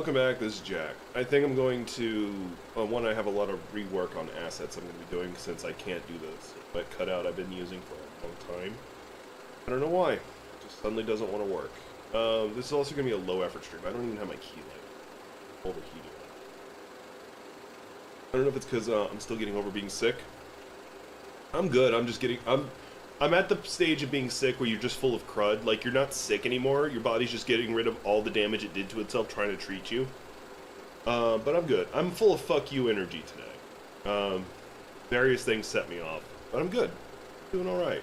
welcome back. This is Jack. I think I'm going to, one, I have a lot of rework on assets I'm going to be doing since I can't do this. That cutout I've been using for a long time. I don't know why. It just suddenly doesn't want to work. This is also going to be a low effort stream. I don't even have my key light. Overheating. I don't know if it's because I'm still getting over being sick. I'm good. I'm just getting, I'm at the stage of being sick where you're just full of crud. Like, you're not sick anymore. Your body's just getting rid of all the damage it did to itself trying to treat you. But I'm good. I'm full of fuck you energy today. Various things set me off. But I'm good. Doing alright.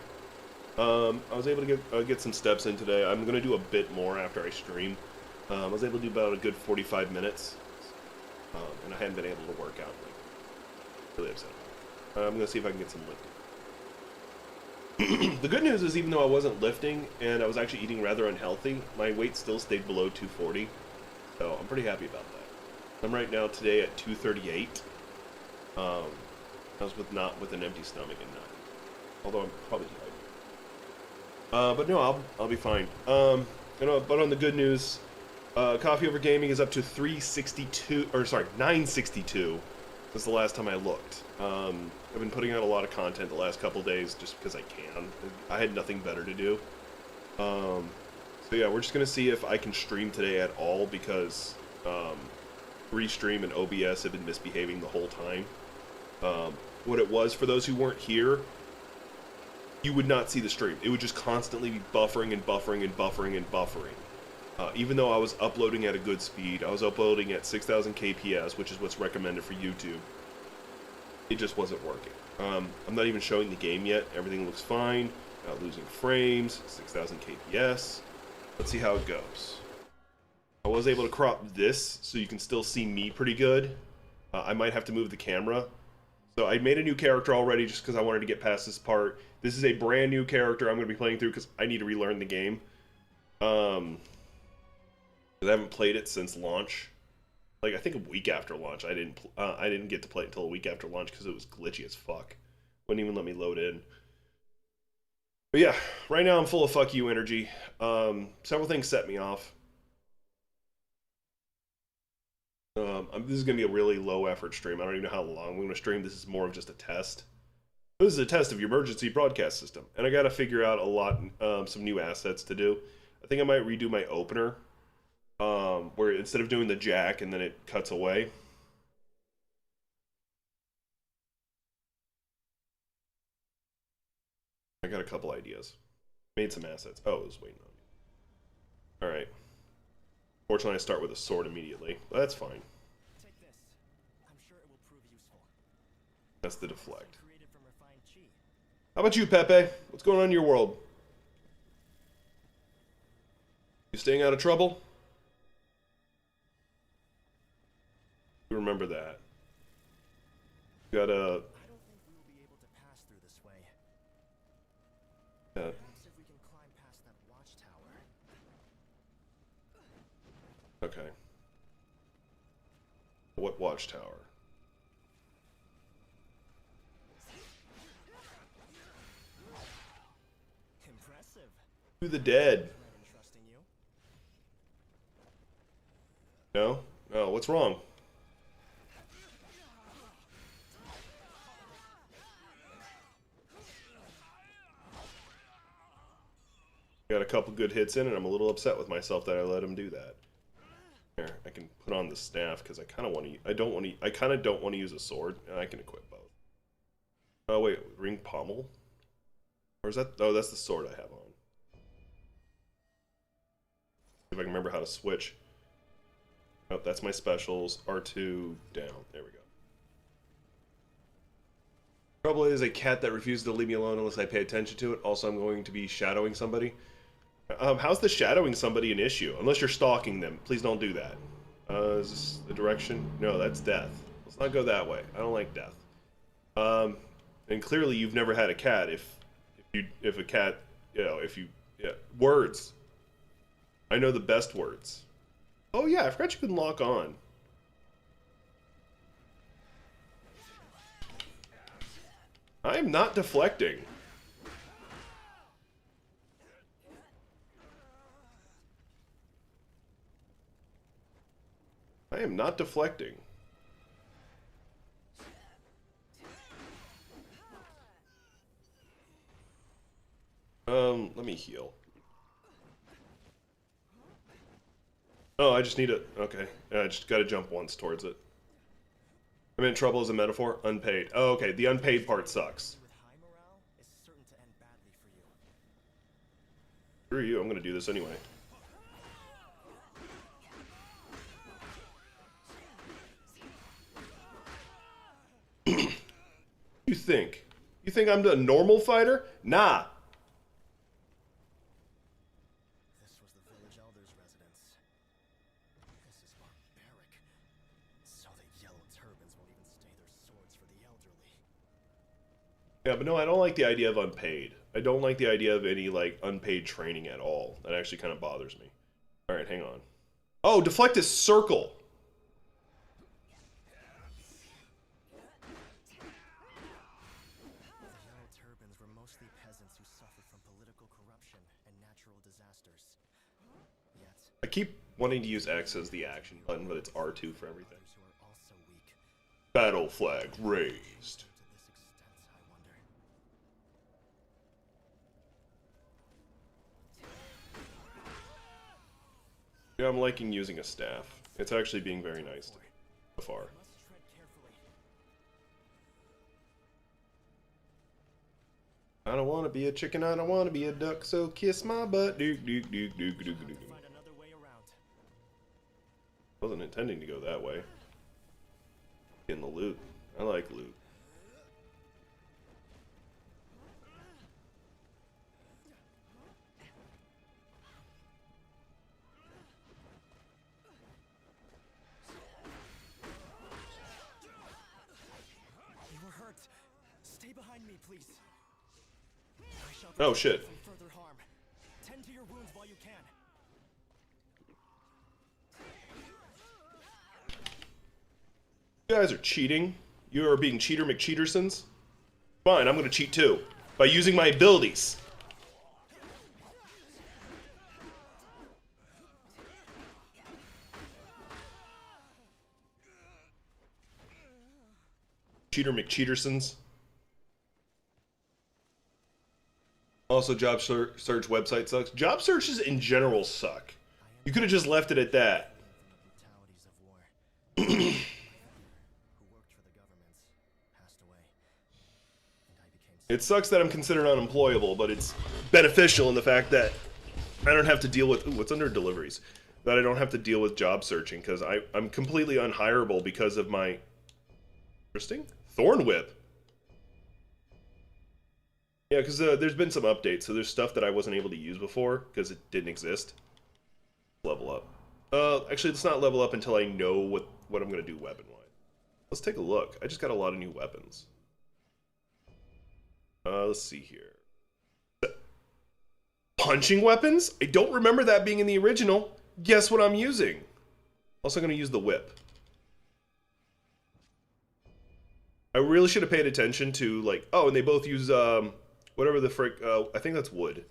I was able to get some steps in today. I'm going to do a bit more after I stream. I was able to do about a good 45 minutes. And I hadn't been able to work out. Like, really upset. I'm going to see if I can get some lifting. The good news is, even though I wasn't lifting and I was actually eating rather unhealthy, my weight still stayed below 240. So I'm pretty happy about that. I'm right now today at 238. I was not with an empty stomach and not. Although I'm probably dehydrated. But no, I'll be fine. But on the good news, Coffee Over Gaming is up to 362, or sorry, 962. That's the last time I looked. I've been putting out a lot of content the last couple days just because I can. I had nothing better to do. So yeah, we're just gonna see if I can stream today at all because Restream and OBS have been misbehaving the whole time. What it was, for those who weren't here, you would not see the stream. It would just constantly be buffering and buffering and buffering and buffering. Even though I was uploading at a good speed, I was uploading at 6,000 kps, which is what's recommended for YouTube. It just wasn't working. I'm not even showing the game yet. Everything looks fine. Not losing frames. 6,000 kps. Let's see how it goes. I was able to crop this so you can still see me pretty good. I might have to move the camera. So I made a new character already just because I wanted to get past this part. This is a brand new character I'm going to be playing through because I need to relearn the game. I haven't played it since launch. Like, I think a week after launch. I didn't get to play it until a week after launch because it was glitchy as fuck. Wouldn't even let me load in. But yeah, right now I'm full of fuck you energy. Several things set me off. This is going to be a really low effort stream. I don't even know how long I'm going to stream. This is more of just a test. This is a test of your emergency broadcast system. And I got to figure out a lot, some new assets to do. I think I might redo my opener. Where instead of doing the jack and then it cuts away. I got a couple ideas. Made some assets. Oh, it was waiting on me. Alright. Fortunately, I start with a sword immediately. But that's fine. Take this. I'm sure it will prove useful. That's the deflect. Created from refined chi. How about you, Pepe? What's going on in your world? You staying out of trouble? You remember that. You gotta... I don't think we will be able to pass through this way. Yeah. Perhaps if we can climb past that watchtower. Okay. What watchtower? Impressive. To the dead. Plan on trusting you. No? No, what's wrong? Got a couple good hits in, and I'm a little upset with myself that I let him do that. Here, I can put on the staff because I kind of want to. I kind of don't want to use a sword, and I can equip both. Oh wait, ring pommel, or is that? Oh, that's the sword I have on. If I can remember how to switch. Oh, that's my specials. R2 down. There we go. Trouble is a cat that refuses to leave me alone unless I pay attention to it. Also, I'm going to be shadowing somebody. How's the shadowing somebody an issue? Unless you're stalking them. Please don't do that. Is this the direction? No, that's death. Let's not go that way. I don't like death. And clearly you've never had a cat. If a cat, words. I know the best words. Oh yeah, I forgot you can lock on. I am not deflecting. I am not deflecting. Let me heal. Oh, I just need it. Okay. I just gotta jump once towards it. I'm in trouble as a metaphor? Unpaid. Oh, okay. The unpaid part sucks. With high morale is certain to end badly for you. Screw you. I'm gonna do this anyway. You think? You think I'm a normal fighter? Nah. This was the village elder's residence. This is barbaric. So the yellow turbans won't even stay their swords for the elderly. Yeah, but no, I don't like the idea of unpaid. I don't like the idea of any, like, unpaid training at all. That actually kind of bothers me. Alright, hang on. Oh, deflect is circle! The yellow turbans were mostly peasants who suffered from political corruption and natural disasters. Yet, I keep wanting to use X as the action button, but it's R2 for everything. others who are also weak. Battle flag raised. To this extent, I wonder. Yeah, I'm liking using a staff. It's actually being very nice to me so far. Must tread carefully. I don't want to be a chicken, I don't want to be a duck, so kiss my butt. Duke, duke, duke, duke, duke, duke, duke. Find another way around. Wasn't intending to go that way. In the loot. I like loot. You were hurt. Stay behind me, please. I shall Oh, protect shit. you from further harm. Tend to your wounds while you can. You guys are cheating. You are being cheater McCheatersons. Fine, I'm gonna cheat too. By using my abilities. Cheater McCheatersons. Also, job search website sucks. Job searches in general suck. You could have just left it at that. From the brutalities of war. My father, who worked for the government, passed away, and I became It sucks that I'm considered unemployable, but it's beneficial in the fact that I don't have to deal with... Ooh, what's under deliveries? That I don't have to deal with job searching, because I'm completely unhireable because of my... Interesting? Thorn Whip. Yeah, because there's been some updates, so there's stuff that I wasn't able to use before, because it didn't exist. Level up. Actually, let's not level up until I know what I'm going to do weapon-wise. Let's take a look. I just got a lot of new weapons. Let's see here. Punching weapons? I don't remember that being in the original. Guess what I'm using? Also going to use the whip. I really should have paid attention to, like... Oh, and they both use, whatever the frick... I think that's wood.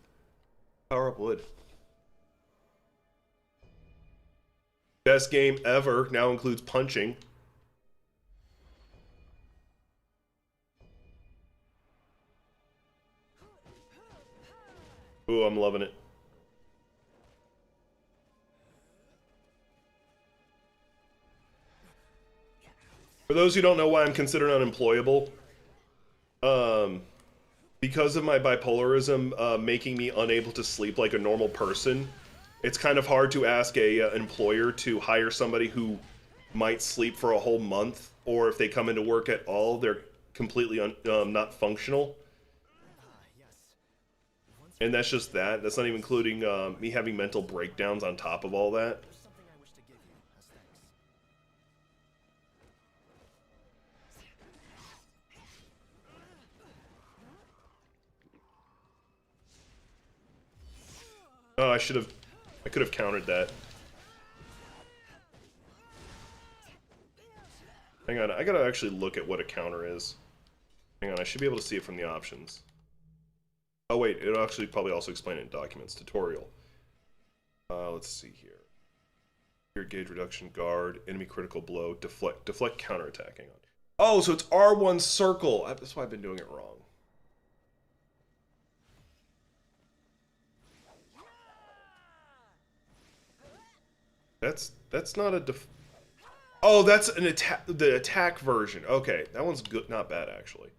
Power up wood. Best game ever. Now includes punching. Ooh, I'm loving it. For those who don't know why I'm considered unemployable, because of my bipolarism making me unable to sleep like a normal person, it's kind of hard to ask an employer to hire somebody who might sleep for a whole month, or if they come into work at all, they're completely not functional. yes. And that's just that. That's not even including me having mental breakdowns on top of all that. There's something I wish to give you as thanks. Oh, I could have countered that. Hang on, I gotta actually look at what a counter is. Hang on, I should be able to see it from the options. Oh wait, it'll actually probably also explain it in documents. Tutorial. Let's see here. Your gauge reduction, guard, enemy critical blow, deflect counterattack. Hang on. Oh, so it's R1 circle. That's why I've been doing it wrong. That's not a Oh, that's an attack. The attack version. Okay, that one's good. Not bad actually.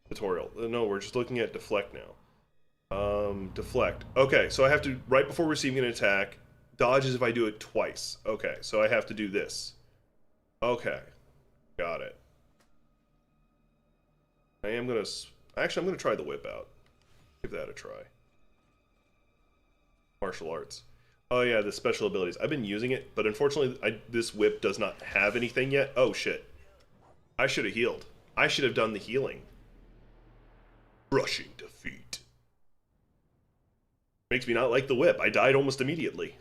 Tutorial. No, we're just looking at deflect now. Deflect. Okay, so I have to right before receiving an attack. Dodges if I do it twice. Okay, so I have to do this. Okay, got it. I'm gonna try the whip out. Give that a try. Martial arts. Oh yeah, the special abilities. I've been using it, but unfortunately, this whip does not have anything yet. Oh shit. I should have healed. I should have done the healing. Crushing defeat. Makes me not like the whip. I died almost immediately.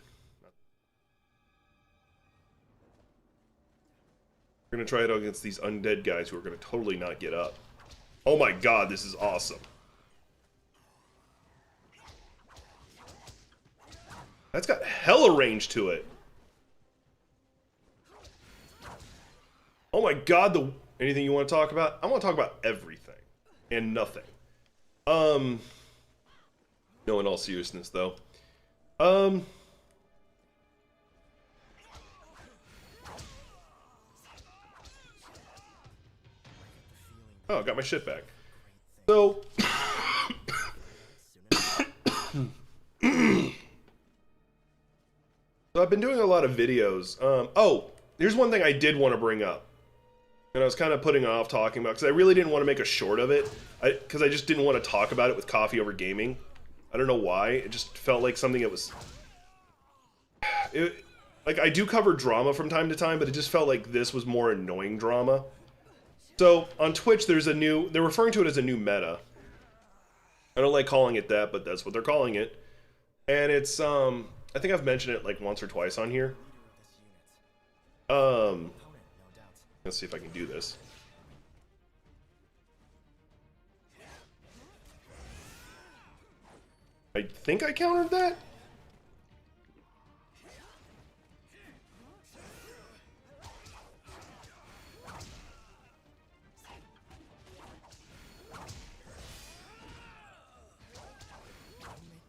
We're gonna try it against these undead guys who are gonna totally not get up. Oh my god, this is awesome. That's got hella range to it. Oh my god, anything you want to talk about? I want to talk about everything and nothing. No, in all seriousness though. Oh, I got my shit back. So So I've been doing a lot of videos. Oh, here's one thing I did want to bring up. And I was kind of putting off talking about, because I really didn't want to make a short of it. Because I just didn't want to talk about it with Coffee Over Gaming. I don't know why. It just felt like something that was... like, I do cover drama from time to time, but it just felt like this was more annoying drama. So, on Twitch, there's a new... They're referring to it as a new meta. I don't like calling it that, but that's what they're calling it. And it's, I think I've mentioned it like once or twice on here. Let's see if I can do this. I think I countered that?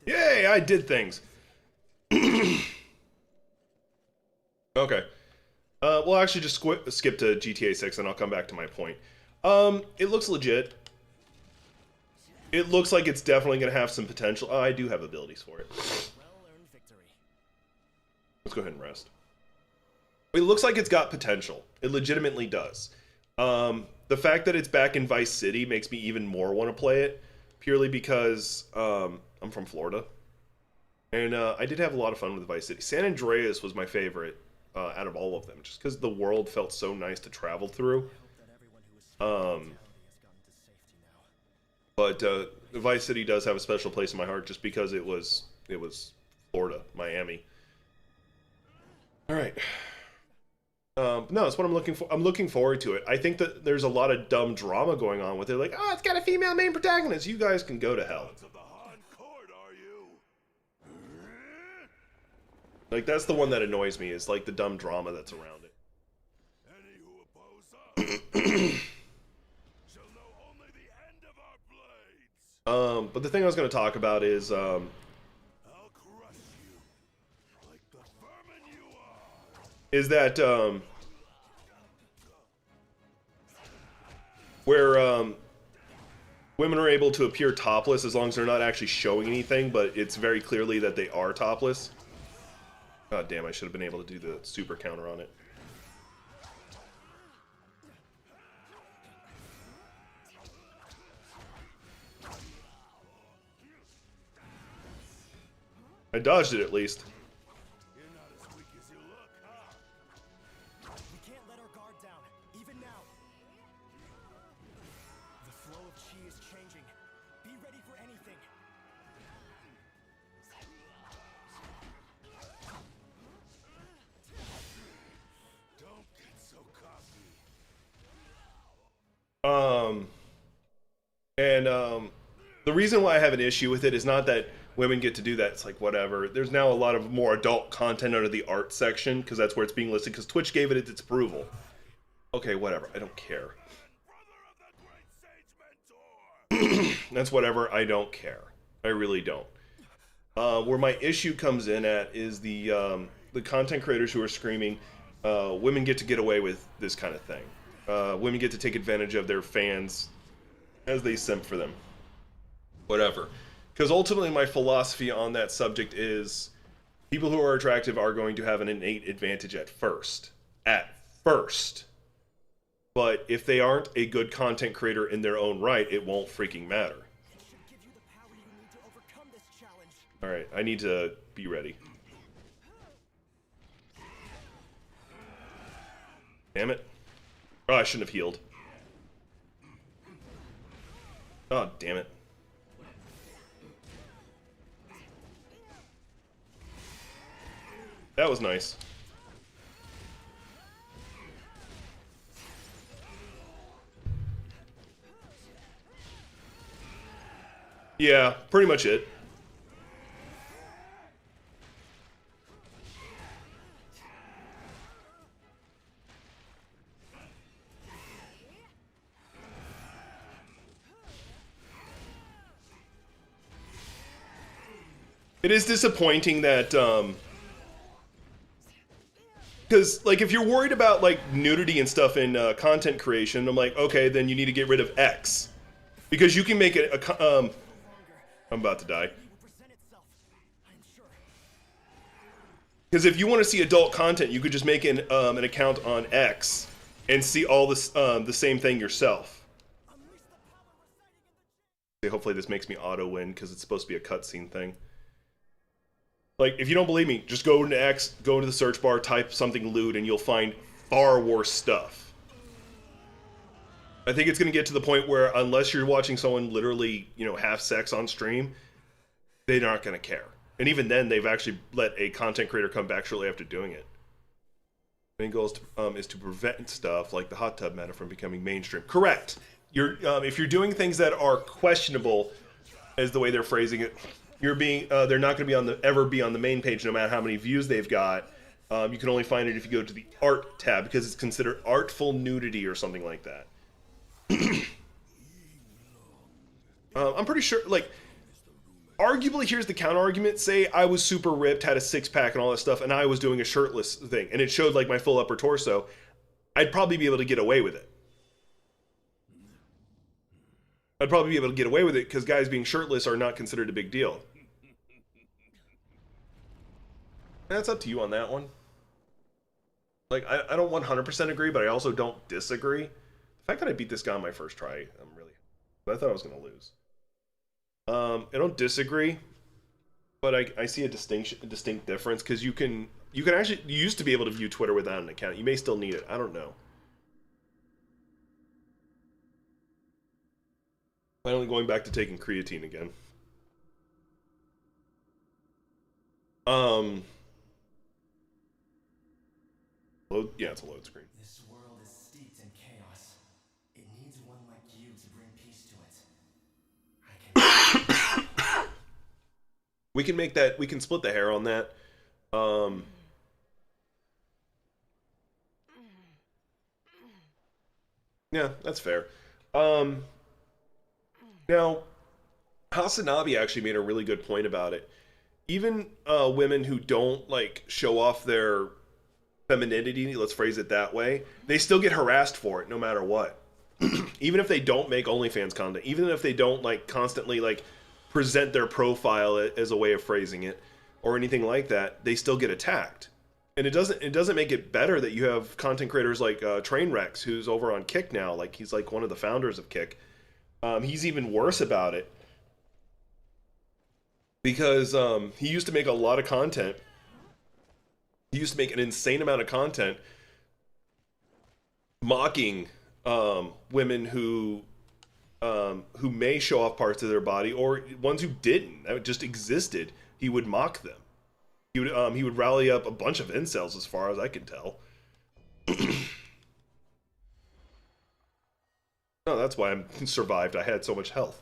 Yay, I did things. Okay. We'll actually just skip to GTA 6 and I'll come back to my point. It looks legit. It looks like it's definitely going to have some potential. Oh, I do have abilities for it. Let's go ahead and rest. It looks like it's got potential. It legitimately does. The fact that it's back in Vice City makes me even more want to play it. Purely because I'm from Florida. And I did have a lot of fun with Vice City. San Andreas was my favorite out of all of them, just because the world felt so nice to travel through. But Vice City does have a special place in my heart, just because it was Florida, Miami. All right. No, that's what I'm looking for. I'm looking forward to it. I think that there's a lot of dumb drama going on with it. Like, oh, it's got a female main protagonist. You guys can go to hell. Like, that's the one that annoys me, is like the dumb drama that's around it. Any who oppose us shall know only the end of our blades. But the thing I was going to talk about is I'll crush you like the vermin you are. Is that where women are able to appear topless as long as they're not actually showing anything, but it's very clearly that they are topless. God damn, I should have been able to do the super counter on it. I dodged it at least. You're not as weak as you look, huh? We can't let our guard down, even now. The flow of chi is changing. Be ready for anything. Don't get so cocky. The reason why I have an issue with it is not that women get to do that. It's like, whatever. There's now a lot of more adult content under the art section because that's where it's being listed because Twitch gave it its approval. Okay, whatever. I don't care. That's whatever. I don't care. I really don't. Where my issue comes in at is the content creators who are screaming, women get away with this kind of thing. Women get to take advantage of their fans as they simp for them. Whatever. Because ultimately my philosophy on that subject is people who are attractive are going to have an innate advantage at first. At first. But if they aren't a good content creator in their own right, it won't freaking matter. Alright, I need to be ready. Damn it. Oh, I shouldn't have healed. Oh, damn it. That was nice. Yeah, pretty much it. It is disappointing that, because, like, if you're worried about, like, nudity and stuff in content creation, I'm like, okay, then you need to get rid of X. Because you can make it I'm about to die. Because if you want to see adult content, you could just make an account on X and see all this, the same thing yourself. Hopefully this makes me auto-win, because it's supposed to be a cutscene thing. Like, if you don't believe me, just go into X, go into the search bar, type something lewd, and you'll find far worse stuff. I think it's going to get to the point where, unless you're watching someone literally, you know, have sex on stream, they're not going to care. And even then, they've actually let a content creator come back shortly after doing it. The main goal is to prevent stuff like the hot tub meta from becoming mainstream. Correct. If you're doing things that are questionable, as the way they're phrasing it, they're not going to ever be on the main page, no matter how many views they've got. You can only find it if you go to the art tab, because it's considered artful nudity or something like that. I'm pretty sure, like, arguably, here's the counter argument. Say I was super ripped, had a six-pack and all that stuff, and I was doing a shirtless thing, and it showed, like, my full upper torso. I'd probably be able to get away with it. Because guys being shirtless are not considered a big deal. That's up to you on that one. Like, I don't 100% agree, but I also don't disagree. The fact that I beat this guy on my first try, I thought I was going to lose. I don't disagree, but I see a distinct difference, because you used to be able to view Twitter without an account. You may still need it. I don't know. Finally going back to taking creatine again. Yeah, it's a load screen. This world is steeped in chaos. It needs one like you to bring peace to it. We can make that, we can split the hair on that. Yeah, that's fair. Now, Hasanabi actually made a really good point about it. Even women who don't, like, show off their femininity, let's phrase it that way, they still get harassed for it no matter what. Even if they don't make OnlyFans content, even if they don't, like, constantly, like, present their profile as a way of phrasing it or anything like that, they still get attacked. And it doesn't make it better that you have content creators like Trainwrecks, who's over on Kick now. Like, he's like one of the founders of Kick. He's even worse about it, because he used to make a lot of content. He used to make an insane amount of content mocking women who may show off parts of their body, or ones who didn't, that just existed. He would mock them. He would rally up a bunch of incels, as far as I can tell. No, that's why I survived. I had so much health.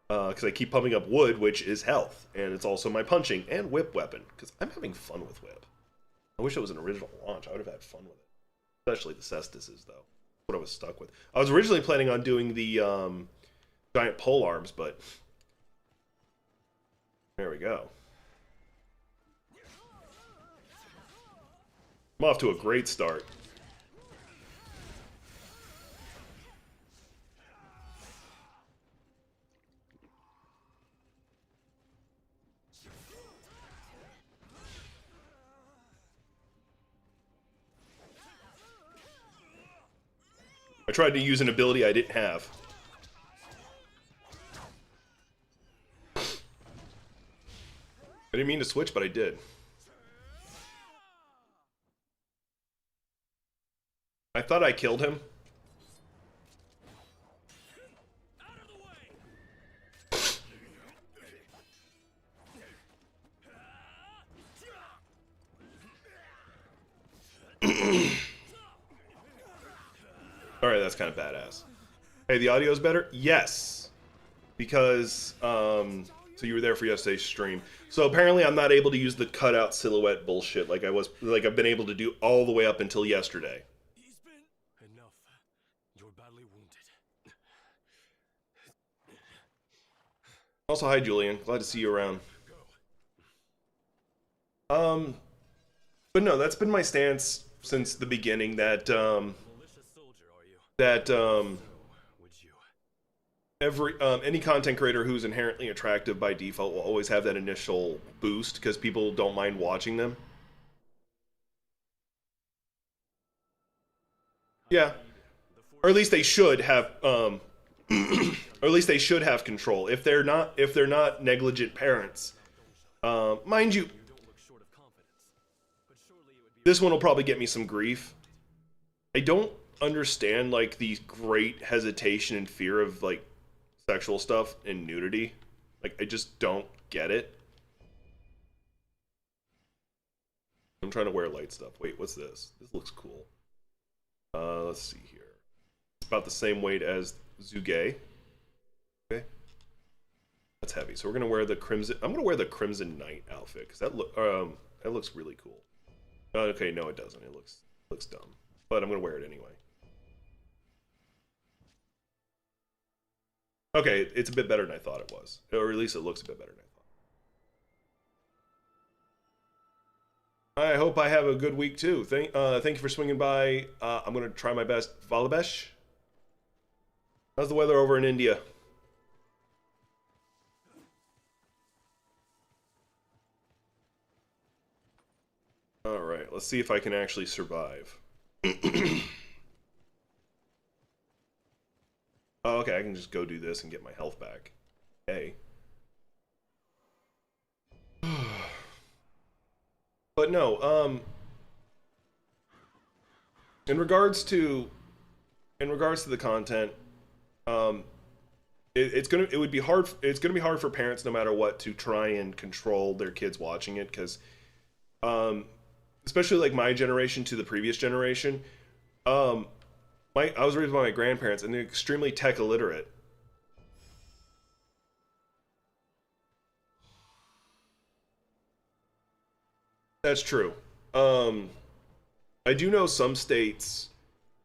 because I keep pumping up wood, which is health, and it's also my punching and whip weapon, because I'm having fun with whip. I wish it was an original launch. I would have had fun with it. Especially the Cestises, though. What I was stuck with. I was originally planning on doing the giant pole arms, but there we go. I'm off to a great start. I tried to use an ability I didn't have. I didn't mean to switch, but I did. I thought I killed him. Alright, that's kind of badass. Hey, the audio's better? Yes. Because, so you were there for yesterday's stream. So apparently I'm not able to use the cutout silhouette bullshit like I've been able to do all the way up until yesterday. Enough. You're badly wounded. Also, hi Julian. Glad to see you around. But no, that's been my stance since the beginning that, any content creator who's inherently attractive by default will always have that initial boost because people don't mind watching them. Yeah, or at least they should have, or at least they should have control. If they're not negligent parents, mind you, this one will probably get me some grief. I don't understand like the great hesitation and fear of like sexual stuff and nudity. Like I just don't get it. I'm trying to wear light stuff. Wait, what's this? This looks cool. Let's see here. It's about the same weight as Zuge. Okay. That's heavy. So we're gonna wear the crimson. I'm gonna wear the Crimson Knight outfit because that looks really cool. Okay, no, it doesn't. It looks dumb, but I'm gonna wear it anyway. Okay, it's a bit better than I thought it was, or at least it looks a bit better than I thought. I hope I have a good week too. Thank you for swinging by. I'm gonna try my best. Valabesh, how's the weather over in India? All right, let's see if I can actually survive. Oh, okay, I can just go do this and get my health back. Hey. But no, in regards to the content, it's gonna be hard for parents no matter what to try and control their kids watching it because, especially like my generation to the previous generation, I was raised by my grandparents and they're extremely tech illiterate. That's true. I do know some states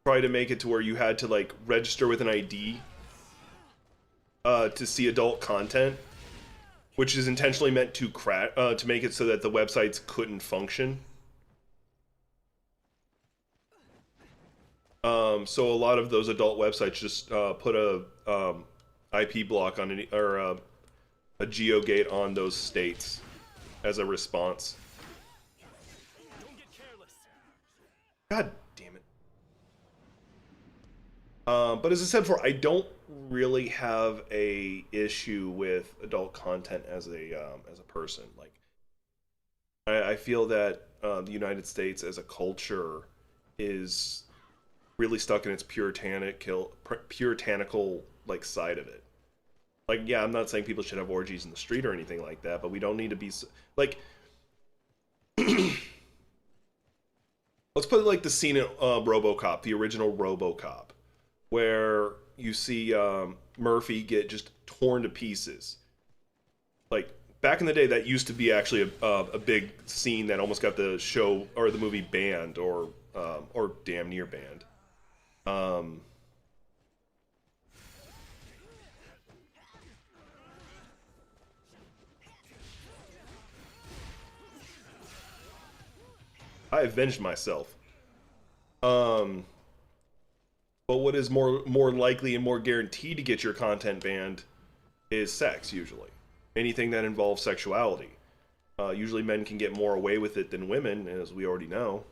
try to make it to where you had to like register with an ID to see adult content, which is intentionally meant to to make it so that the websites couldn't function. So a lot of those adult websites just put a IP block on any or a GeoGate on those states as a response. God damn it. But as I said before, I don't really have a issue with adult content as a person. Like, I feel that the United States as a culture is really stuck in its puritanical like side of it. Like, yeah, I'm not saying people should have orgies in the street or anything like that, but we don't need to be like. Let's put it like the scene in RoboCop, the original RoboCop, where you see Murphy get just torn to pieces. Like back in the day, that used to be actually a big scene that almost got the show or the movie banned or damn near banned. Um, I avenged myself. Um, but what is more likely and more guaranteed to get your content banned is sex. Usually, anything that involves sexuality. Usually, men can get more away with it than women, as we already know.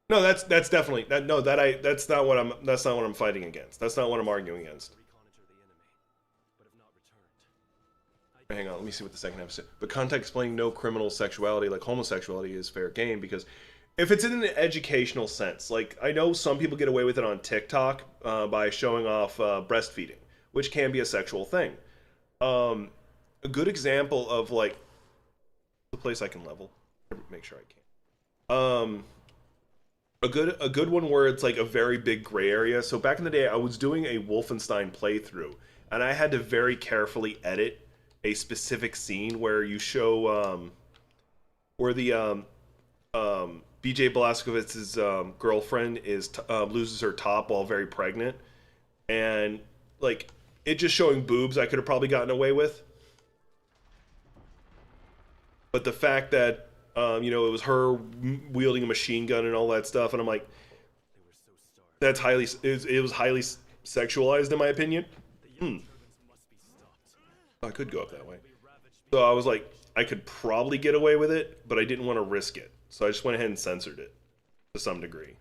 No, that's definitely that. No, that I that's not what I'm fighting against. That's not what I'm arguing against. Hang on, let me see what the second episode. But context explaining no criminal sexuality like homosexuality is fair game because if it's in an educational sense, like I know some people get away with it on TikTok by showing off breastfeeding, which can be a sexual thing. A good example of like the place I can level, make sure I can. A good one where it's like a very big gray area. So back in the day, I was doing a Wolfenstein playthrough, and I had to very carefully edit a specific scene where you show where the BJ Blazkowicz's girlfriend is loses her top while very pregnant, and like it just showing boobs, I could have probably gotten away with. But the fact that it was her wielding a machine gun and all that stuff, and I'm like, that's it was highly sexualized in my opinion. I could go up that way. So I was like, I could probably get away with it, but I didn't want to risk it. So I just went ahead and censored it to some degree.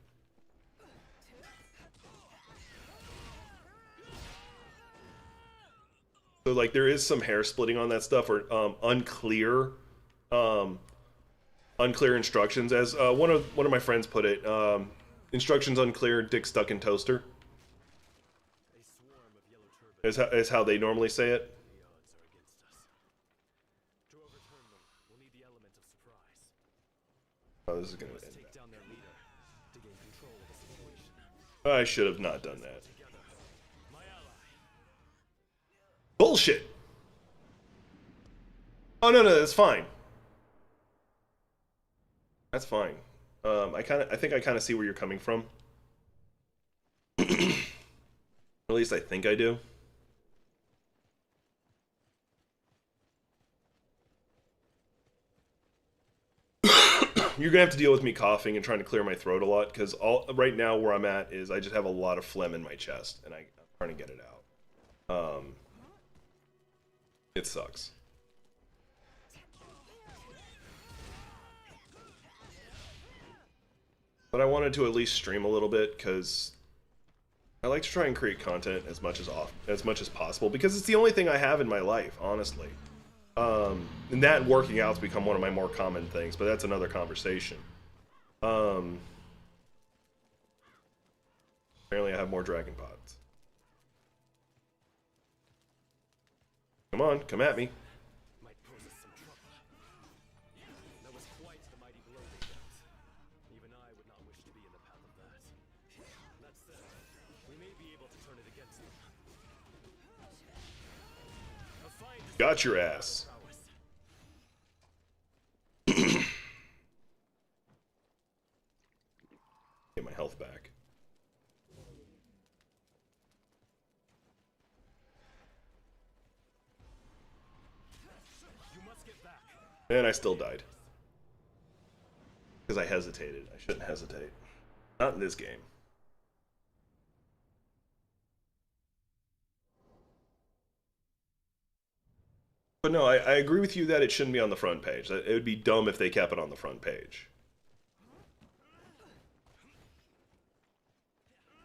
So like there is some hair splitting on that stuff or unclear instructions, as one of my friends put it. Instructions unclear, dick stuck in toaster. Is how they normally say it. Oh, this is gonna end bad. I should have not done that. Bullshit. Oh no, that's fine. That's fine. I think I kind of see where you're coming from. At least I think I do. You're gonna have to deal with me coughing and trying to clear my throat a lot because right now where I'm at is I just have a lot of phlegm in my chest and I'm trying to get it out. It sucks. But I wanted to at least stream a little bit because I like to try and create content as much as possible because it's the only thing I have in my life, honestly. And that working out's become one of my more common things, but that's another conversation. Apparently I have more dragon pods. Come on, come at me. Got your ass. Get my health back. And I still died. Because I hesitated. I shouldn't hesitate. Not in this game. But no, I agree with you that it shouldn't be on the front page. It would be dumb if they kept it on the front page.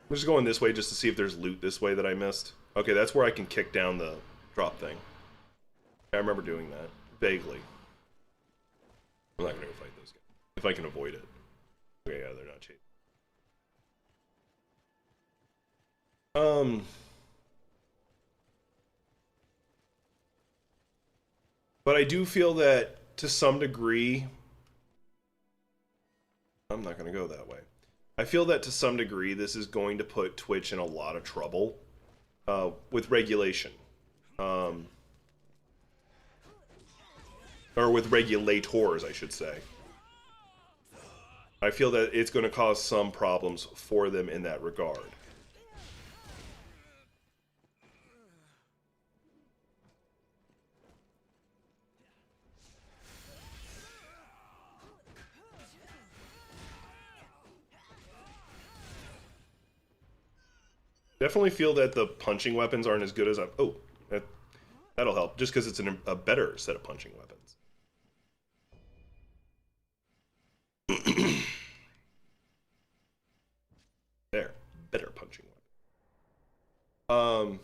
I'm just going this way just to see if there's loot this way that I missed. Okay, that's where I can kick down the drop thing. I remember doing that. Vaguely. I'm not going to go fight those guys. If I can avoid it. Okay, yeah, they're not cheap. But I do feel that, to some degree... I'm not going to go that way. I feel that to some degree this is going to put Twitch in a lot of trouble with regulation. Or with regulators, I should say. I feel that it's going to cause some problems for them in that regard. Definitely feel that the punching weapons aren't as good as oh, that'll help. Just because it's a better set of punching weapons. There, better punching weapon.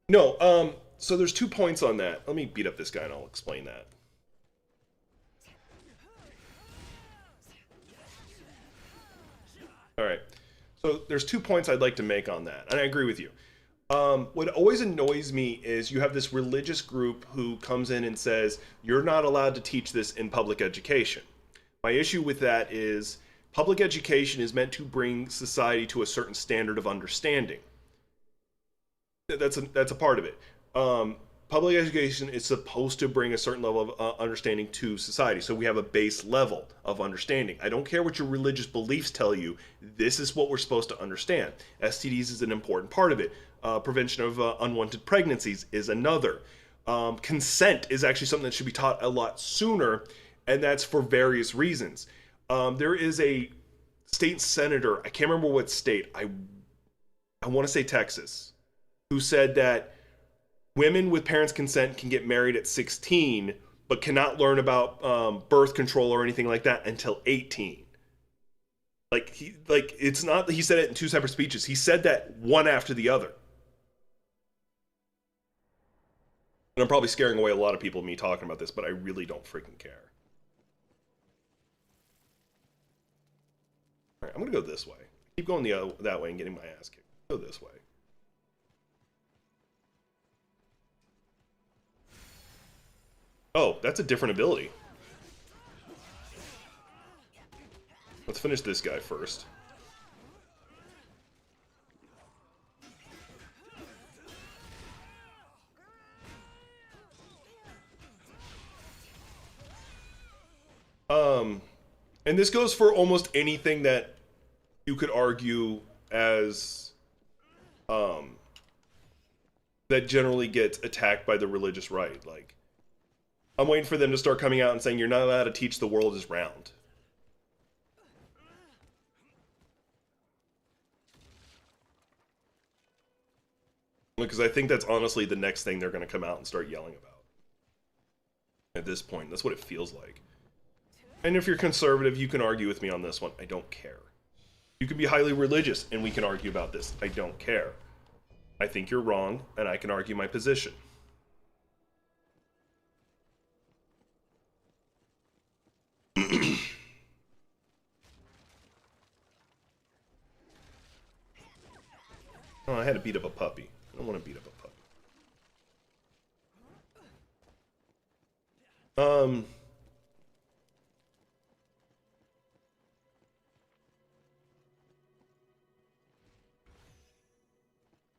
No. So there's 2 points on that. Let me beat up this guy and I'll explain that. All right. So there's 2 points I'd like to make on that, and I agree with you. What always annoys me is you have this religious group who comes in and says, you're not allowed to teach this in public education. My issue with that is public education is meant to bring society to a certain standard of understanding. That's a part of it. Public education is supposed to bring a certain level of understanding to society. So we have a base level of understanding. I don't care what your religious beliefs tell you. This is what we're supposed to understand. STDs is an important part of it. Prevention of unwanted pregnancies is another. Consent is actually something that should be taught a lot sooner, and that's for various reasons. There is a state senator, I can't remember what state, I want to say Texas, who said that women with parents' consent can get married at 16, but cannot learn about birth control or anything like that until 18. It's not that he said it in 2 separate speeches. He said that one after the other. And I'm probably scaring away a lot of people with me talking about this, but I really don't freaking care. All right, I'm going to go this way. Keep going that way and getting my ass kicked. Go this way. Oh, that's a different ability. Let's finish this guy first. And this goes for almost anything that you could argue as that generally gets attacked by the religious right. Like, I'm waiting for them to start coming out and saying you're not allowed to teach the world is round. Because I think that's honestly the next thing they're going to come out and start yelling about. At this point, that's what it feels like. And if you're conservative, you can argue with me on this one. I don't care. You can be highly religious and we can argue about this. I don't care. I think you're wrong and I can argue my position. Oh, I had to beat up a puppy. I don't want to beat up a puppy.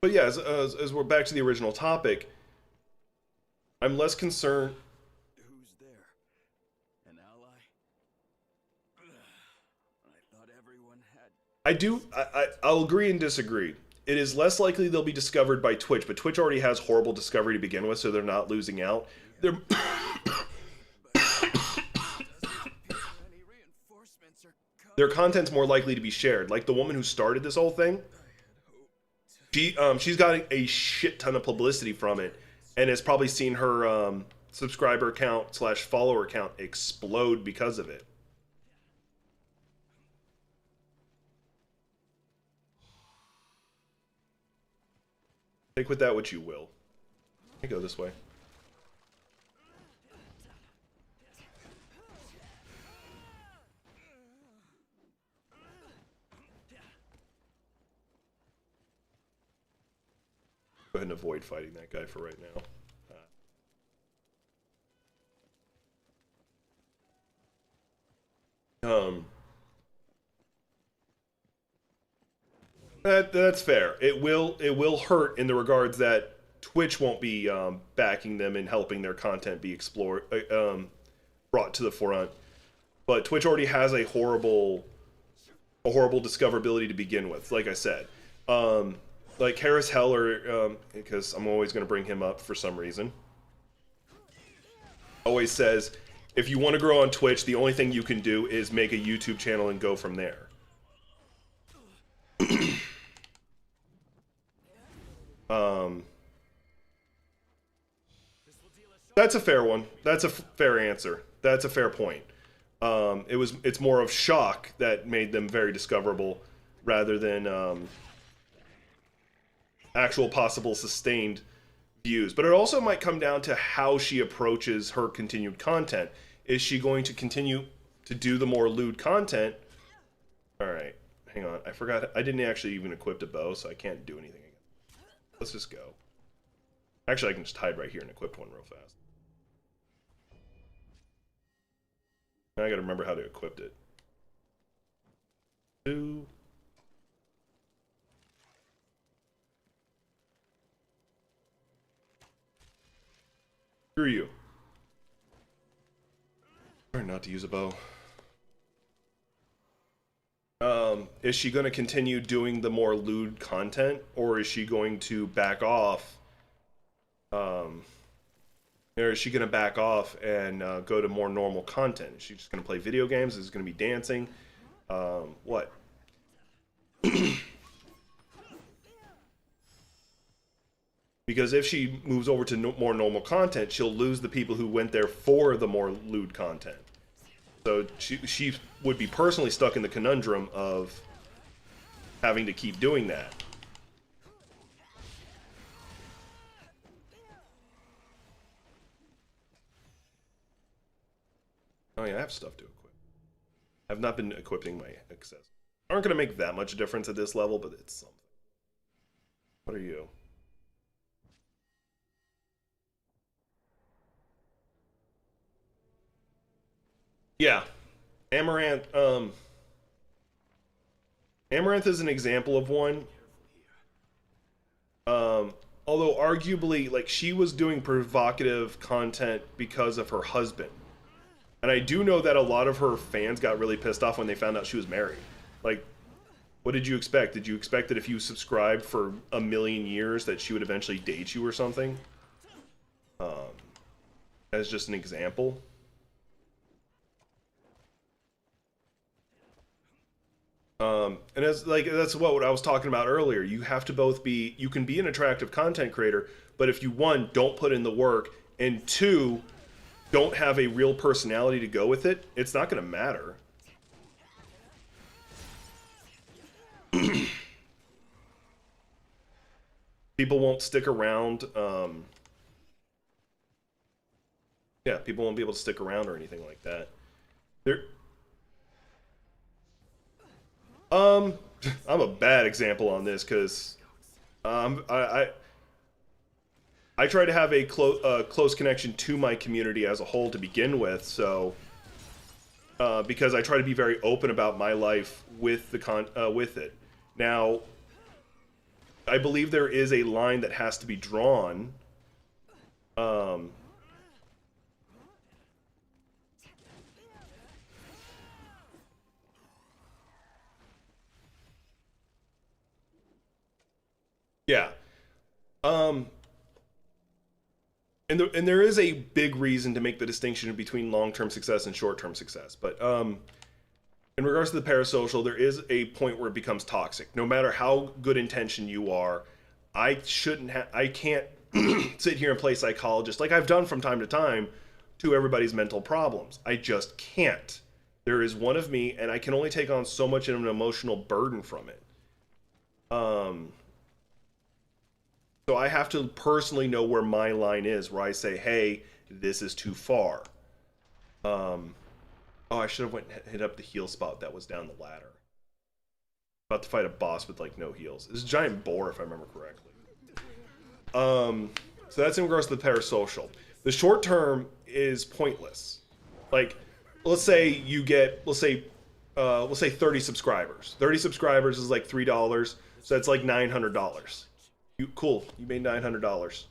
But yeah, as we're back to the original topic, I'm less concerned. Who's there? An ally? I thought everyone had... I'll agree and disagree. It is less likely they'll be discovered by Twitch, but Twitch already has horrible discovery to begin with, so they're not losing out. They're... Their content's more likely to be shared. Like the woman who started this whole thing, she's got a shit ton of publicity from it, and has probably seen her subscriber count / follower count explode because of it. Take with that what you will. Let me go this way. Go ahead and avoid fighting that guy for right now. Um, that's fair. It will hurt in the regards that Twitch won't be backing them and helping their content be explored, brought to the front. But Twitch already has a horrible discoverability to begin with. Like I said, like Harris Heller, because I'm always going to bring him up for some reason. Always says, if you want to grow on Twitch, the only thing you can do is make a YouTube channel and go from there. That's a fair one. That's a fair answer. That's a fair point. It's more of shock that made them very discoverable rather than actual possible sustained views. But it also might come down to how she approaches her continued content. Is she going to continue to do the more lewd content? All right, hang on. I forgot. I didn't actually even equip a bow, so I can't do anything again. Let's just go. Actually, I can just hide right here and equip one real fast. Now I gotta remember how to equip it. 2. Screw you. Try not to use a bow. Is she going to continue doing the more lewd content, or is she going to back off? Or is she going to back off and go to more normal content? Is she just going to play video games? Is it going to be dancing? What? Because if she moves over to more normal content, she'll lose the people who went there for the more lewd content. So she would be personally stuck in the conundrum of having to keep doing that. Oh yeah, I have stuff to equip. I've not been equipping my accessories. Aren't going to make that much difference at this level, but it's something. What are you? Yeah, Amaranth. Amaranth is an example of one. Although arguably, like, she was doing provocative content because of her husband, and I do know that a lot of her fans got really pissed off when they found out she was married. Like, what did you expect? Did you expect that if you subscribed for a million years that she would eventually date you or something? As just an example. And as like that's what I was talking about earlier. You have to both be. You can be an attractive content creator, but if you, one, don't put in the work, and two, don't have a real personality to go with it, it's not going to matter. People won't stick around. Yeah, people won't be able to stick around or anything like that. There. I'm a bad example on this because I try to have a close connection to my community as a whole to begin with, so because I try to be very open about my life with the with it. Now, I believe there is a line that has to be drawn. Yeah. And there is a big reason to make the distinction between long-term success and short-term success. But in regards to the parasocial, there is a point where it becomes toxic. No matter how good intention you are, I can't sit here and play psychologist like I've done from time to time to everybody's mental problems. I just can't. There is one of me, and I can only take on so much of an emotional burden from it. So I have to personally know where my line is, where I say, hey, this is too far. Oh, I should have went and hit up the heal spot that was down the ladder. About to fight a boss with, like, no heals. This is a giant boar, if I remember correctly. So that's in regards to the parasocial. The short term is pointless. Like, let's say we'll say 30 subscribers. 30 subscribers is like $3, so that's like $900. Cool, you made $900.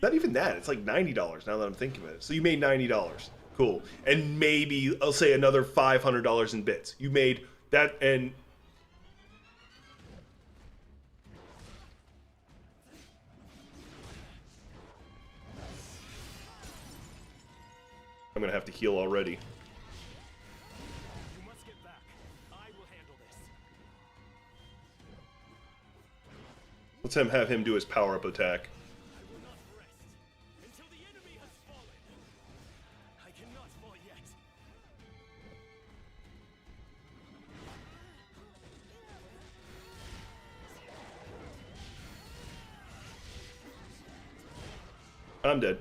Not even that, it's like $90 now that I'm thinking of it. So you made $90. Cool. And maybe, I'll say another $500 in bits. You made that, and I'm gonna have to heal already. You must get back. I will handle this. Let's have him do his power-up attack. I will not rest until the enemy has fallen. I cannot fall yet. I'm dead.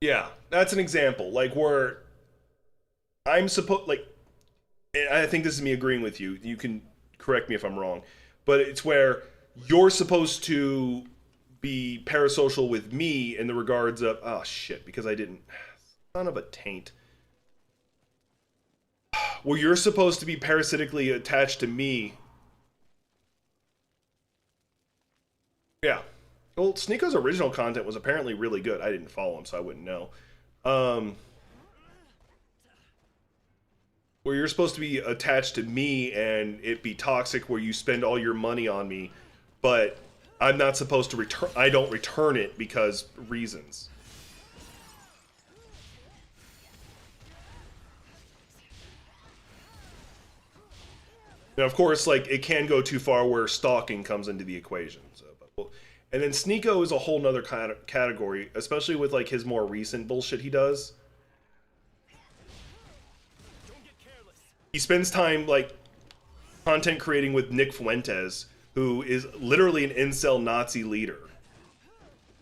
Yeah, that's an example. Like, where I'm supposed, like, and I think this is me agreeing with you. You can correct me if I'm wrong, but it's where you're supposed to be parasocial with me in the regards of, oh shit, because I didn't, son of a taint. Well, you're supposed to be parasitically attached to me. Yeah. Well, Sneako's original content was apparently really good. I didn't follow him, so I wouldn't know. Where you're supposed to be attached to me and it be toxic where you spend all your money on me, but I'm not supposed to return. I don't return it because reasons. Now, of course, like, it can go too far where stalking comes into the equation. So, and then Sneako is a whole nother kind of category, especially with like his more recent bullshit he does. Don't get careless. He spends time like content creating with Nick Fuentes, who is literally an incel Nazi leader.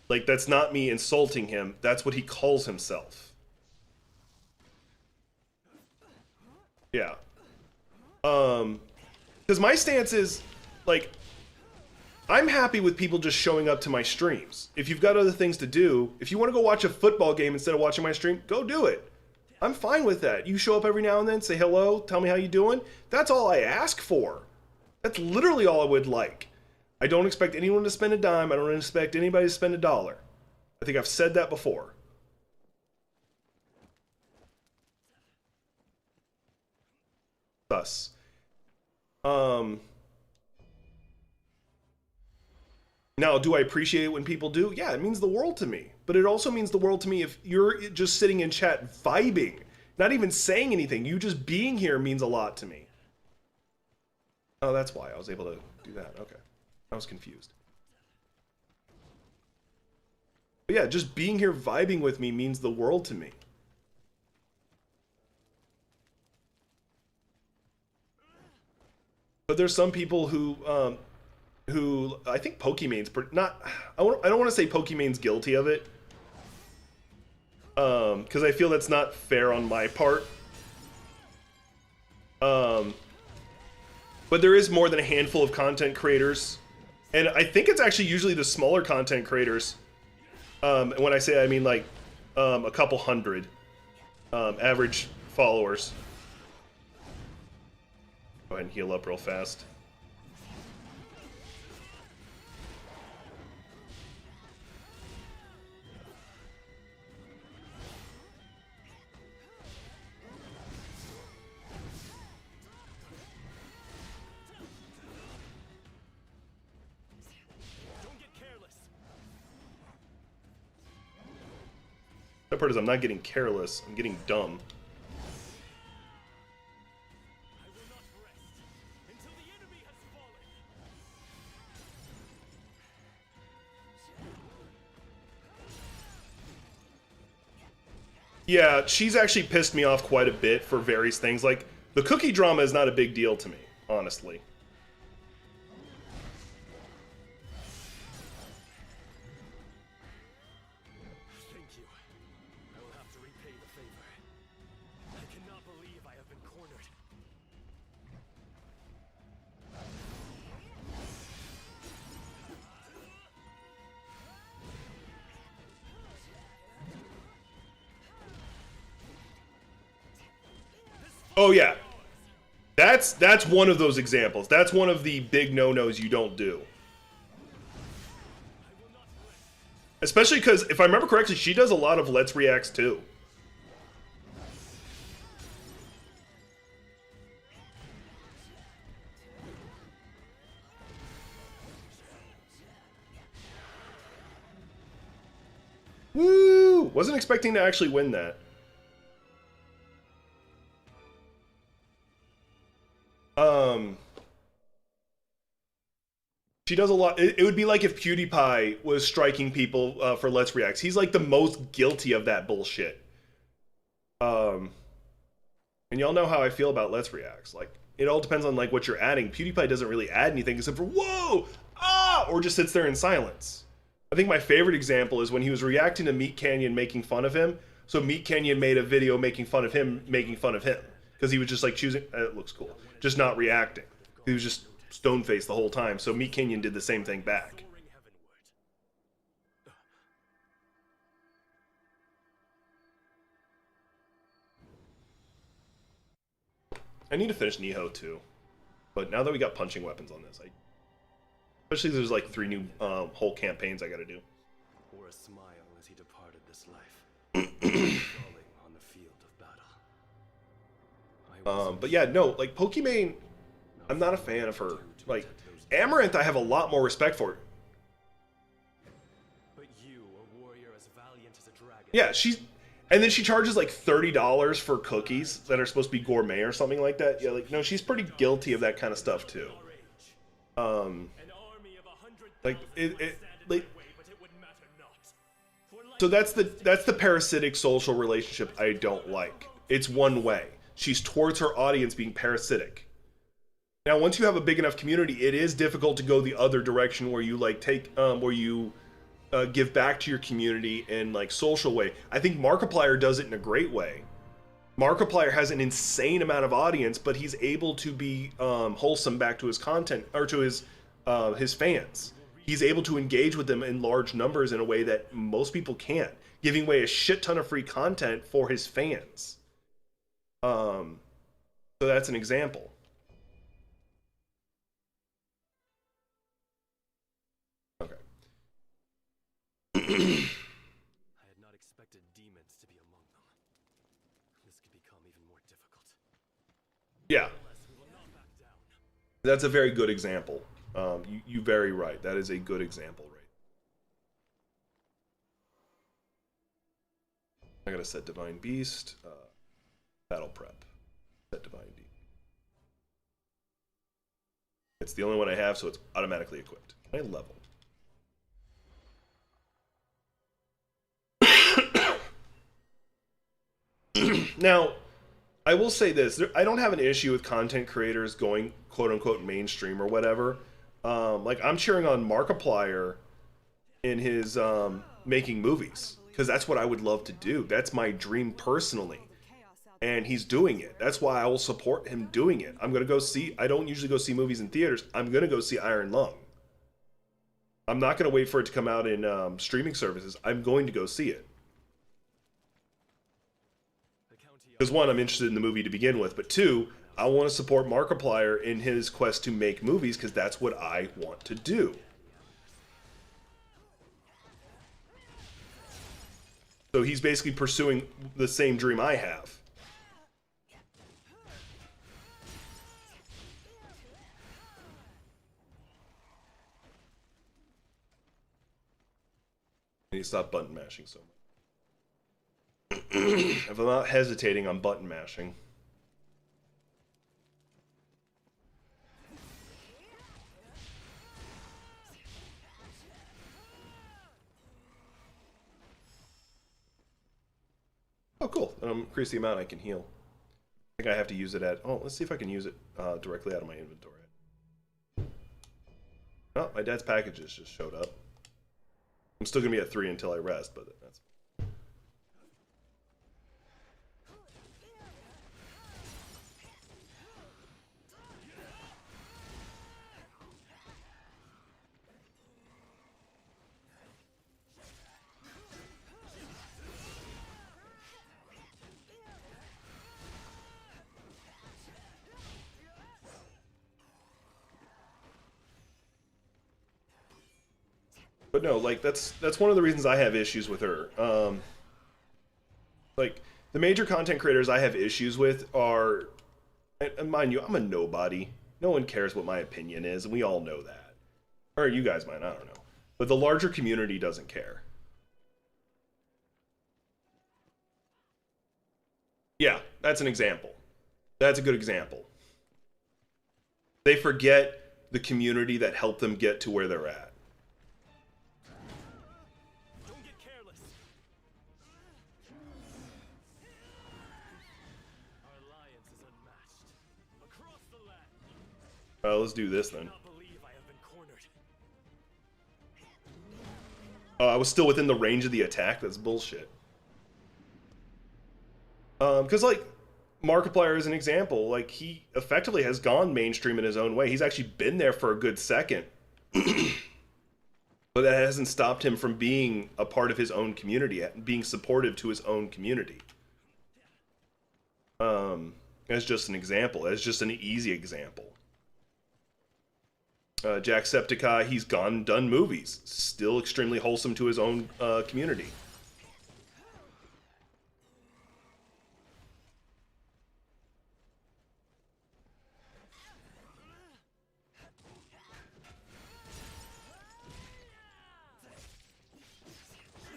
Like, that's not me insulting him. That's what he calls himself. Yeah. Because my stance is, like, I'm happy with people just showing up to my streams. If you've got other things to do, if you want to go watch a football game instead of watching my stream, go do it. I'm fine with that. You show up every now and then, say hello, tell me how you doing. That's all I ask for. That's literally all I would like. I don't expect anyone to spend a dime. I don't expect anybody to spend $1. I think I've said that before. Thus. Now, do I appreciate it when people do? Yeah, it means the world to me. But it also means the world to me if you're just sitting in chat vibing, not even saying anything. You just being here means a lot to me. Oh, that's why I was able to do that. Okay. I was confused. But yeah, just being here vibing with me means the world to me. But there's some people who I think Pokemon's not. I don't want to say Pokemon's guilty of it, because I feel that's not fair on my part. But there is more than a handful of content creators, and I think it's actually usually the smaller content creators. And when I say I mean like a couple hundred average followers. Go ahead and heal up real fast. Don't get careless. That part is I'm not getting careless, I'm getting dumb. I will not rest until the enemy has fallen. Yeah, she's actually pissed me off quite a bit for various things. Like, the cookie drama is not a big deal to me, honestly. Thank you. I will have to repay the favor. I cannot believe I have been cornered. Oh yeah, that's one of those examples. That's one of the big no-nos you don't do. Especially because, if I remember correctly, she does a lot of Let's Reacts too. Woo! Wasn't expecting to actually win that. She does a lot. It would be like if PewDiePie was striking people for Let's Reacts. He's like the most guilty of that bullshit. And y'all know how I feel about Let's Reacts. Like, it all depends on like what you're adding. PewDiePie doesn't really add anything except for whoa, ah, or just sits there in silence. I think my favorite example is when he was reacting to Meat Canyon making fun of him. So Meat Canyon made a video making fun of him, because he was just like choosing. It looks cool, just not reacting. He was just stone faced the whole time. So Meat Canyon did the same thing back. I need to finish Nihon too, but now that we got punching weapons on this, especially there's like 3 new whole campaigns I got to do. Or a smile as he departed this life, falling on the field of battle. But yeah, no, like Pokimane, I'm not a fan of her. Like Amaranth, I have a lot more respect for. But you, a warrior as valiant as a dragon. Yeah, and then she charges like $30 for cookies that are supposed to be gourmet or something like that. Yeah, like no, she's pretty guilty of that kind of stuff too. Like so that's the parasitic social relationship I don't like. It's one way. She's towards her audience being parasitic. Now, once you have a big enough community, it is difficult to go the other direction where you like give back to your community in like social way. I think Markiplier does it in a great way. Markiplier has an insane amount of audience, but he's able to be wholesome back to his content or to his fans. He's able to engage with them in large numbers in a way that most people can't, giving away a shit ton of free content for his fans. So that's an example. Okay. I had not expected demons to be among them. This could become even more difficult. Yeah. That's a very good example. You very right. That is a good example, right? I gotta set Divine Beast, Battle Prep, set Divine Beast. It's the only one I have, so it's automatically equipped. Can I level? Now, I will say this: I don't have an issue with content creators going "quote unquote" mainstream or whatever. Like I'm cheering on Markiplier in his making movies because that's what I would love to do. That's my dream personally, and he's doing it. That's why I will support him doing it. I'm gonna go see. I don't usually go see movies in theaters. I'm gonna go see Iron Lung. I'm not gonna wait for it to come out in streaming services. I'm going to go see it. Because one, I'm interested in the movie to begin with, but two, I want to support Markiplier in his quest to make movies because that's what I want to do. So he's basically pursuing the same dream I have. I need to stop button mashing so much. If I'm not hesitating, I'm button mashing. Oh, cool. Increase the amount I can heal. I think I have to use it at... Oh, let's see if I can use it directly out of my inventory. Oh, my dad's packages just showed up. I'm still going to be at 3 until I rest, but that's... But no, like that's one of the reasons I have issues with her. Like the major content creators I have issues with are, and mind you, I'm a nobody. No one cares what my opinion is, and we all know that. Or you guys might, I don't know. But the larger community doesn't care. Yeah, that's an example. That's a good example. They forget the community that helped them get to where they're at. Don't get careless. Our alliance is unmatched. Across the land. Let's do this then. I cannot believe I have been cornered. I was still within the range of the attack. That's bullshit. Because like Markiplier is an example. Like he effectively has gone mainstream in his own way. He's actually been there for a good second, but that hasn't stopped him from being a part of his own community, being supportive to his own community. As just an example, as just an easy example. Jacksepticeye, he's gone and done movies, still extremely wholesome to his own community.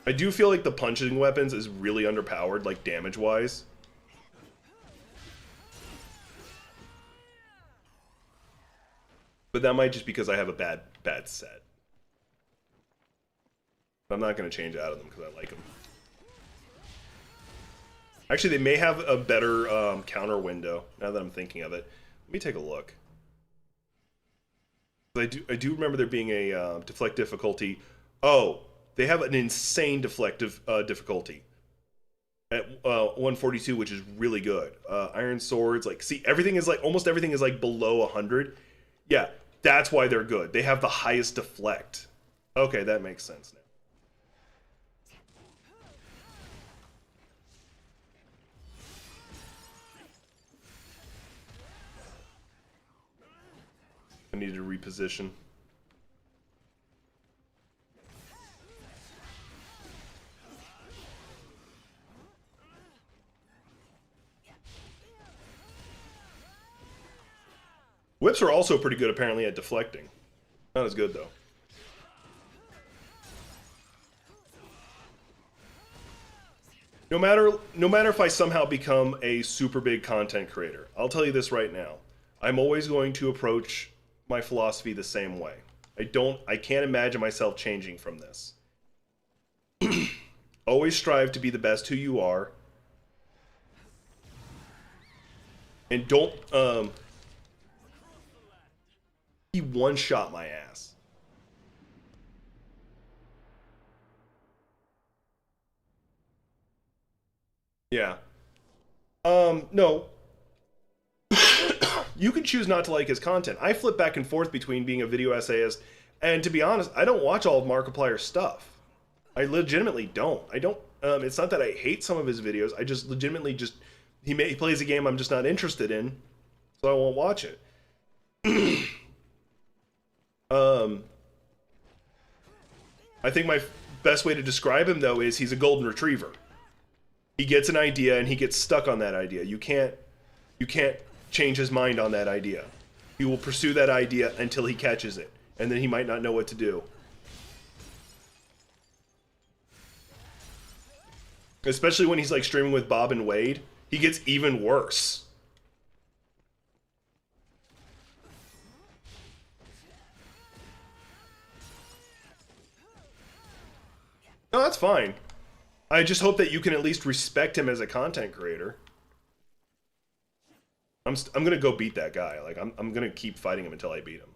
I do feel like the punching weapons is really underpowered, like damage-wise. But that might just because I have a bad set. I'm not going to change out of them because I like them. Actually, they may have a better counter window, now that I'm thinking of it. Let me take a look. I do remember there being a deflect difficulty. Oh, they have an insane deflective difficulty at 142, which is really good. Iron swords, like, see, everything is like, almost everything is like below 100. Yeah, that's why they're good. They have the highest deflect. Okay, that makes sense now. I needed to reposition. Whips are also pretty good, apparently, at deflecting. Not as good, though. No matter if I somehow become a super big content creator, I'll tell you this right now. I'm always going to approach my philosophy the same way. I can't imagine myself changing from this. Always strive to be the best who you are. And don't, he one-shot my ass. Yeah. No. You can choose not to like his content. I flip back and forth between being a video essayist and, to be honest, I don't watch all of Markiplier's stuff. I legitimately don't. I don't, it's not that I hate some of his videos. I just legitimately just, he plays a game I'm just not interested in, so I won't watch it. I think my best way to describe him, though, is he's a golden retriever. He gets an idea and he gets stuck on that idea. You can't change his mind on that idea. He will pursue that idea until he catches it, and then he might not know what to do. Especially when he's like streaming with Bob and Wade, he gets even worse. No, that's fine. I just hope that you can at least respect him as a content creator. I'm gonna go beat that guy. Like, I'm gonna keep fighting him until I beat him.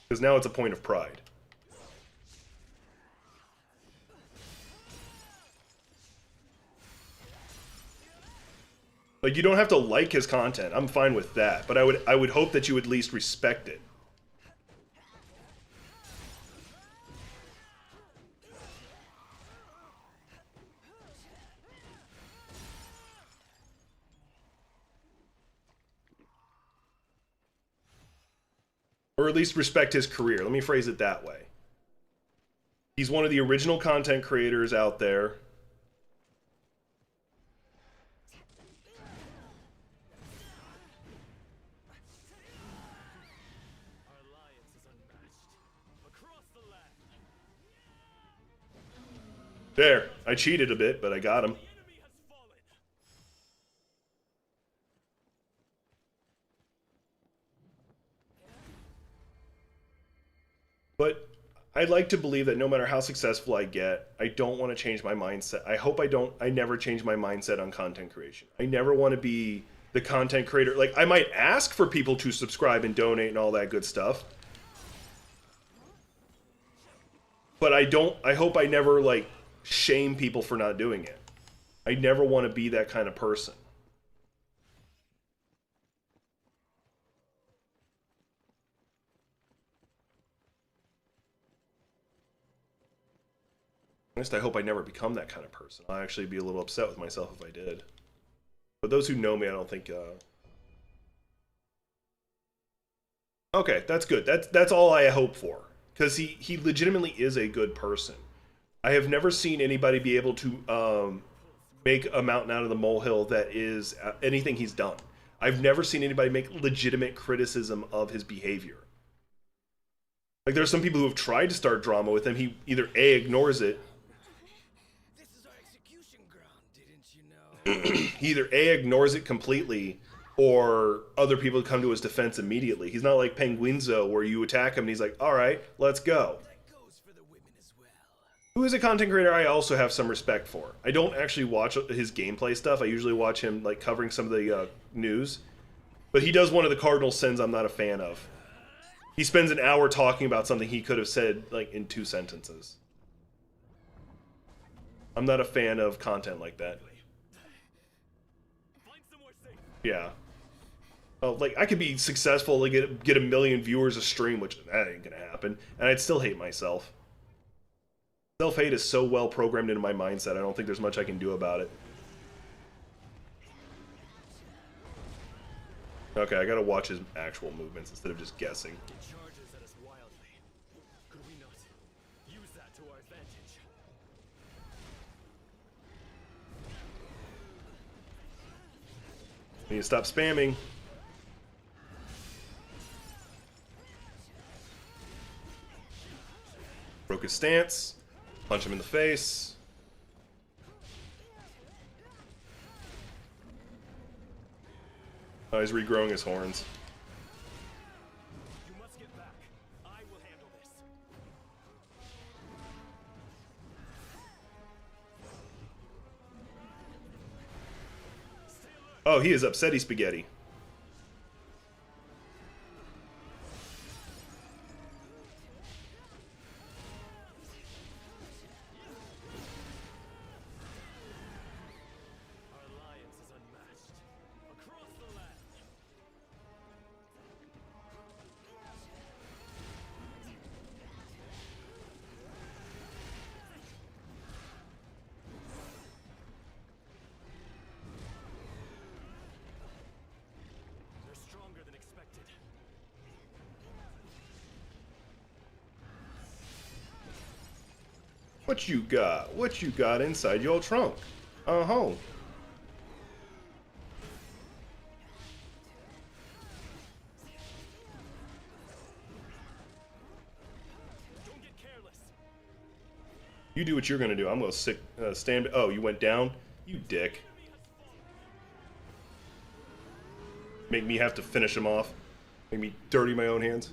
Because now it's a point of pride. Like, you don't have to like his content. I'm fine with that. But I would hope that you at least respect it. Or at least respect his career. Let me phrase it that way. He's one of the original content creators out there. There, I cheated a bit, but I got him. But I'd like to believe that no matter how successful I get, I don't want to change my mindset. I hope I never change my mindset on content creation. I never want to be the content creator. Like, I might ask for people to subscribe and donate and all that good stuff. But I hope I never, like, shame people for not doing it. I never want to be that kind of person. I hope I never become that kind of person. I'll actually be a little upset with myself if I did. But those who know me, I don't think... Okay, that's good. That's all I hope for. Because he legitimately is a good person. I have never seen anybody be able to make a mountain out of the molehill that is anything he's done. I've never seen anybody make legitimate criticism of his behavior. Like, there's some people who have tried to start drama with him. He either A, ignores it. This is our execution ground, didn't you know? He either A, ignores it completely, or other people come to his defense immediately. He's not like Penguinzo, where you attack him and he's like, alright, let's go. That goes for the women as well. Who is a content creator I also have some respect for. I don't actually watch his gameplay stuff. I usually watch him like covering some of the news. But he does one of the cardinal sins I'm not a fan of. He spends an hour talking about something he could have said like in 2 sentences. I'm not a fan of content like that. Yeah. Oh, like, I could be successful, like, get a million viewers a stream, which that ain't gonna happen, and I'd still hate myself. Self-hate is so well programmed into my mindset, I don't think there's much I can do about it. Okay, I gotta watch his actual movements instead of just guessing. He charges at us wildly. Could we not use that to our advantage? I need to stop spamming. Broke his stance. Punch him in the face. Oh, he's regrowing his horns. You must get back. I will handle this. Oh, he is upsetty spaghetti. Our alliance is unmatched. Across the land. They're stronger than expected. What you got? What you got inside your trunk? Uh-huh. Don't get careless. You do what you're gonna do. I'm gonna stand... Oh, you went down? You dick. Make me have to finish him off. Make me dirty my own hands.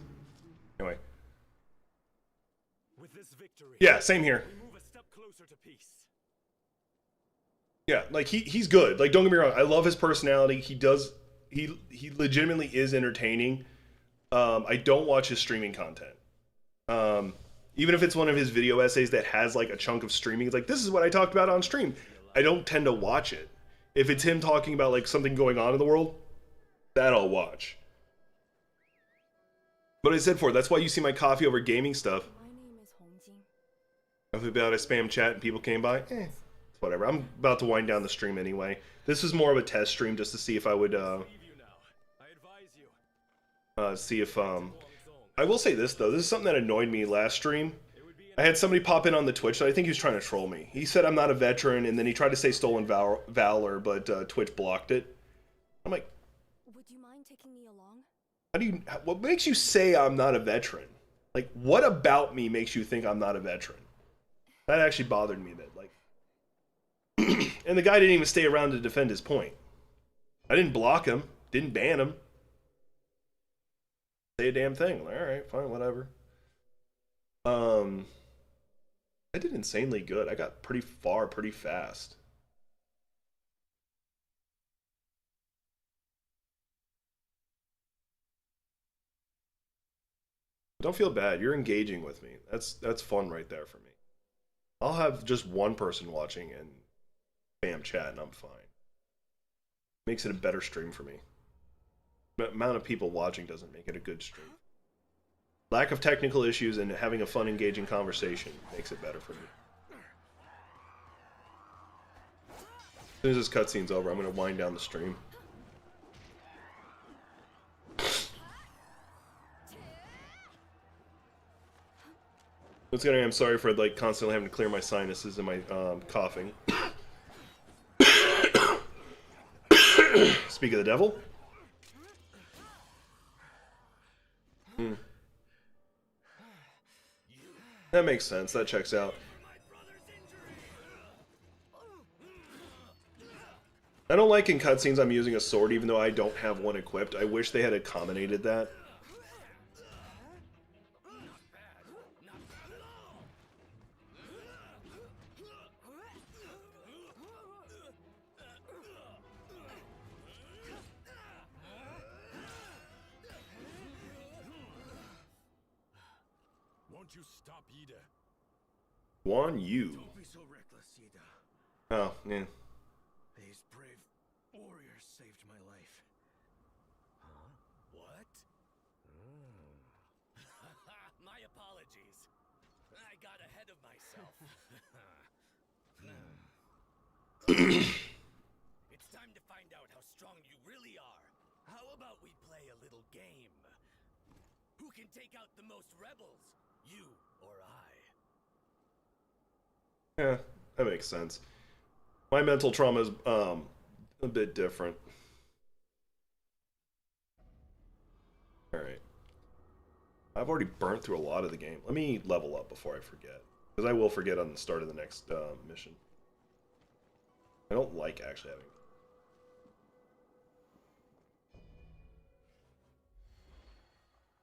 Anyway. With this victory, Yeah, same here. we move a step closer to peace. Yeah, like he's good. Like, don't get me wrong, I love his personality. He legitimately is entertaining. I don't watch his streaming content. Even if it's one of his video essays that has like a chunk of streaming, it's like, this is what I talked about on stream. I don't tend to watch it. If it's him talking about like something going on in the world, that I'll watch. But I said before, that's why you see my coffee over gaming stuff. My name is Hongjin. If about I spam chat and people came by, it's whatever. I'm about to wind down the stream anyway. This is more of a test stream just to see if I would Leave you now. I advise you. see if I will say this though. This is something that annoyed me last stream. I had somebody pop in on the Twitch. I think he was trying to troll me. He said I'm not a veteran, and then he tried to say stolen valor, but Twitch blocked it. I'm like, Would you mind taking me along? how do you? What makes you say I'm not a veteran? Like, what about me makes you think I'm not a veteran? That actually bothered me. That like, and the guy didn't even stay around to defend his point. I didn't block him. Didn't ban him. Say a damn thing. Like, all right, fine, whatever. I did insanely good. I got pretty far pretty fast. Don't feel bad. You're engaging with me. That's fun right there for me. I'll have just one person watching and spam chat and I'm fine. Makes it a better stream for me. The amount of people watching doesn't make it a good stream. Lack of technical issues and having a fun, engaging conversation makes it better for me. As soon as this cutscene's over, I'm going to wind down the stream. Once again, I'm sorry for like constantly having to clear my sinuses and my coughing. Speak of the devil. That makes sense. That checks out. I don't like in cutscenes I'm using a sword even though I don't have one equipped. I wish they had accommodated that. Won't you stop, Ida? One you. Don't be so reckless, Ida. Oh, yeah. These brave warriors saved my life. Huh? What? My apologies. I got ahead of myself. It's time to find out how strong you really are. How about we play a little game? Who can take out the most rebels? You or I? Yeah, that makes sense. My mental trauma is a bit different. Alright. I've already burnt through a lot of the game. Let me level up before I forget. Because I will forget on the start of the next mission. I don't like actually having...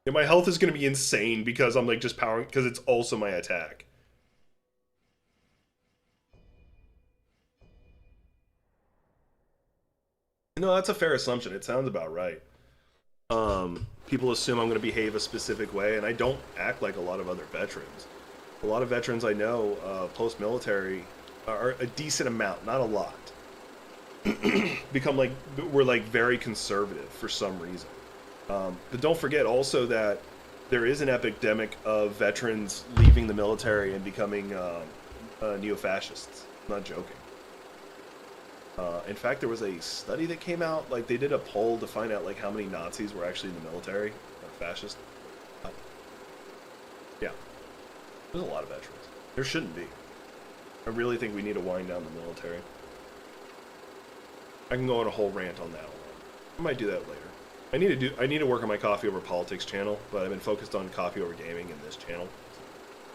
Yeah, my health is going to be insane because I'm like just powering... Because it's also my attack. No, that's a fair assumption. It sounds about right. People assume I'm going to behave a specific way, and I don't act like a lot of other veterans. A lot of veterans I know, post-military, are a decent amount, not a lot. We're like very conservative for some reason. But don't forget also that there is an epidemic of veterans leaving the military and becoming neo-fascists. I'm not joking. In fact, there was a study that came out, like they did a poll to find out like how many Nazis were actually in the military, fascist. Yeah, there's a lot of veterans. There shouldn't be. I really think we need to wind down the military. I can go on a whole rant on that one. I might do that later. I need to work on my Coffee Over Politics channel, but I've been focused on Coffee Over Gaming in this channel.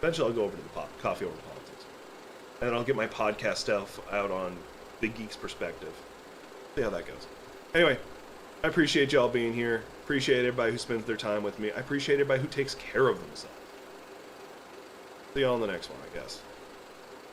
Eventually, I'll go over to the Coffee Over Politics, and I'll get my podcast stuff out on Big Geek's Perspective. See how that goes. Anyway, I appreciate y'all being here. Appreciate everybody who spends their time with me. I appreciate everybody who takes care of themselves. See y'all in the next one, I guess.